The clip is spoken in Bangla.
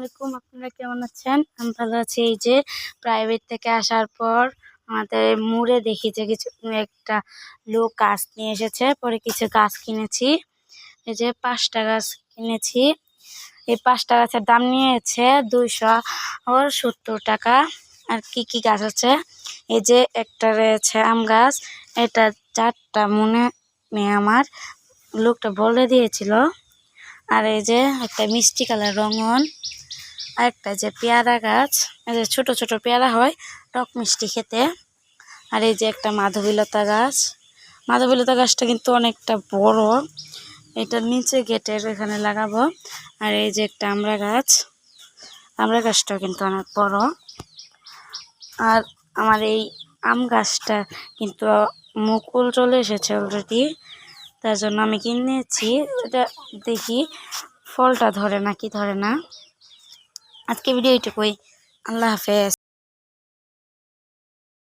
আলাইকুম, আপনারা কেমন আছেন? আমি ভালো আছি। এই যে প্রাইভেট থেকে আসার পর আমাদের মুড়ে দেখি যে কিছু একটা লোক গাছ নিয়ে এসেছে, পরে কিছু গাছ কিনেছি। এই যে 5টা গাছ কিনেছি। এই 5টা গাছের দাম নিয়েছে 270 টাকা। আর কি কি গাছ আছে, এই যে একটা রয়েছে আম গাছ, এটা 4টা মনে নেই আমার, লোকটা বলে দিয়েছিল। আর এই যে একটা মিষ্টি কালার রঙন, আর একটা যে পেয়ারা গাছ, এই যে ছোট ছোট পেয়ারা হয়, টক মিষ্টি খেতে। আর এই যে একটা মাধবীলতা গাছ, মাধবীলতা গাছটা কিন্তু অনেকটা বড়, এটা নিচে গেটের এখানে লাগাবো। আর এই যে একটা আমড়া গাছ, আমড়া গাছটাও কিন্তু অনেক বড়। আর আমার এই আম গাছটা কিন্তু মুকুল চলে এসেছে অলরেডি, তার জন্য আমি কিনেছি। এটা দেখি ফলটা ধরে না কি ধরে না। আজকে ভিডিও এইটুকুই। আল্লাহ হাফেজ।